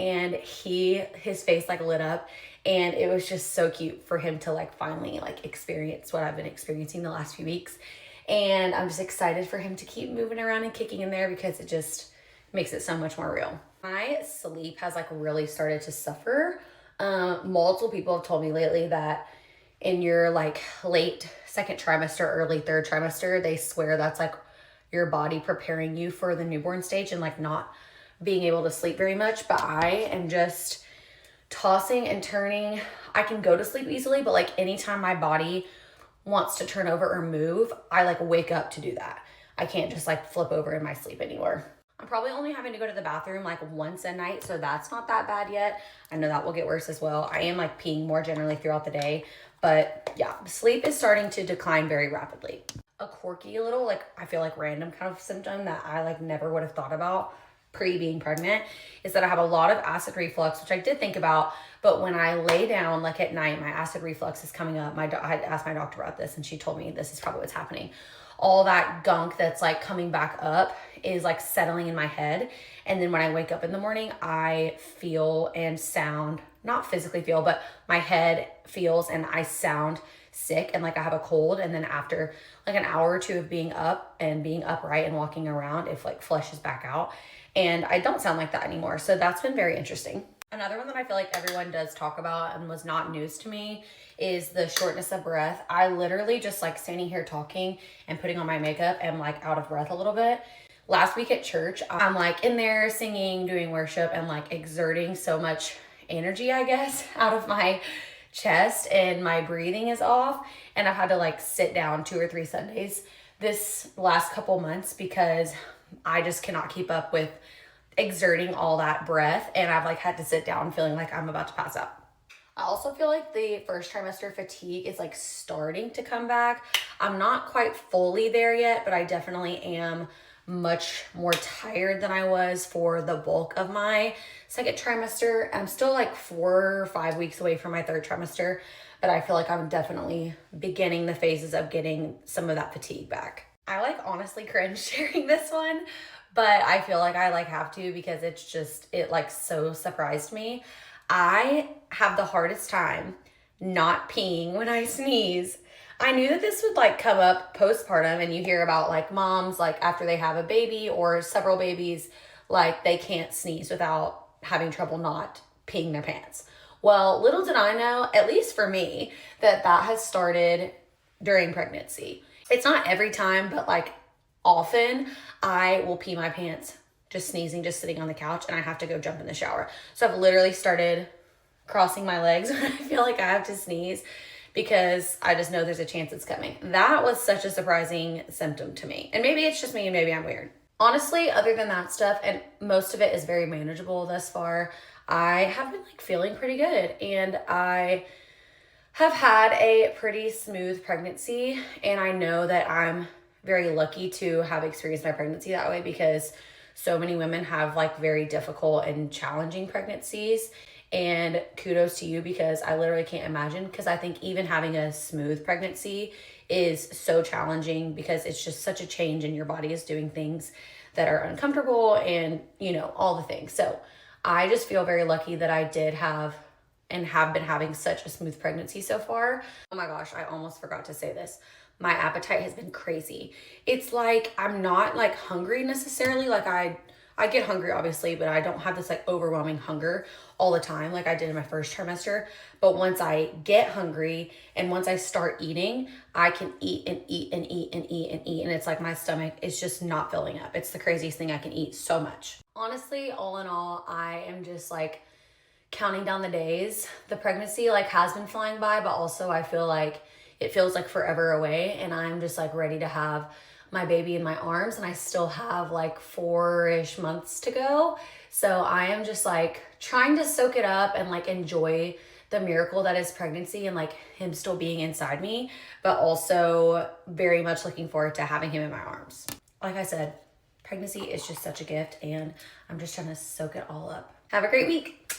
and his face like lit up, and it was just so cute for him to like finally like experience what I've been experiencing the last few weeks. And I'm just excited for him to keep moving around and kicking in there because it just makes it so much more real. My sleep has like really started to suffer. Multiple people have told me lately that in your like late second trimester, early third trimester, they swear that's like your body preparing you for the newborn stage and like not being able to sleep very much. But I am just tossing and turning. I can go to sleep easily, but like anytime my body wants to turn over or move, I like wake up to do that. I can't just like flip over in my sleep anymore. I'm probably only having to go to the bathroom like once a night, so that's not that bad yet. I know that will get worse as well. I am like peeing more generally throughout the day, but yeah, sleep is starting to decline very rapidly. A quirky little, like I feel like random kind of symptom that I like never would have thought about pre being pregnant is that I have a lot of acid reflux, which I did think about, but when I lay down like at night, my acid reflux is coming up. I had asked my doctor about this and she told me this is probably what's happening. All that gunk that's like coming back up is like settling in my head. And then when I wake up in the morning, I feel and sound, not physically feel, but my head feels and I sound sick and like I have a cold. And then after like an hour or two of being up and being upright and walking around, if like flushes back out, and I don't sound like that anymore. So that's been very interesting. Another one that I feel like everyone does talk about and was not news to me is the shortness of breath. I literally just like standing here talking and putting on my makeup and like out of breath a little bit. Last week at church, I'm like in there singing, doing worship and like exerting so much energy, I guess, out of my chest, and my breathing is off. And I've had to like sit down 2 or 3 Sundays this last couple months because I just cannot keep up with exerting all that breath, and I've like had to sit down feeling like I'm about to pass out. I also feel like the first trimester fatigue is like starting to come back. I'm not quite fully there yet, but I definitely am much more tired than I was for the bulk of my second trimester. I'm still like 4 or 5 weeks away from my third trimester, but I feel like I'm definitely beginning the phases of getting some of that fatigue back. I like honestly cringe sharing this one, but I feel like I like have to because it's just, it like so surprised me. I have the hardest time not peeing when I sneeze. I knew that this would like come up postpartum, and you hear about like moms like after they have a baby or several babies, like they can't sneeze without having trouble not peeing their pants. Well, little did I know, at least for me, that has started during pregnancy. It's not every time, but like often I will pee my pants just sneezing, just sitting on the couch, and I have to go jump in the shower. So I've literally started crossing my legs when I feel like I have to sneeze because I just know there's a chance it's coming. That was such a surprising symptom to me. And maybe it's just me and maybe I'm weird. Honestly, other than that stuff, and most of it is very manageable thus far, I have been like feeling pretty good, and I have had a pretty smooth pregnancy, and I know that I'm very lucky to have experienced my pregnancy that way because so many women have like very difficult and challenging pregnancies. And kudos to you because I literally can't imagine, because I think even having a smooth pregnancy is so challenging because it's just such a change and your body is doing things that are uncomfortable and, you know, all the things. So I just feel very lucky that I did have and have been having such a smooth pregnancy so far. Oh my gosh, I almost forgot to say this. My appetite has been crazy. It's like I'm not like hungry necessarily. Like I get hungry obviously, but I don't have this like overwhelming hunger all the time like I did in my first trimester. But once I get hungry and once I start eating, I can eat and eat and eat and eat and eat. And it's like my stomach is just not filling up. It's the craziest thing. I can eat so much. Honestly, all in all, I am just like counting down the days. The pregnancy like has been flying by, but also I feel like it feels like forever away, and I'm just like ready to have my baby in my arms, and I still have like 4-ish months to go. So I am just like trying to soak it up and like enjoy the miracle that is pregnancy and like him still being inside me, but also very much looking forward to having him in my arms. Like I said, pregnancy is just such a gift, and I'm just trying to soak it all up. Have a great week.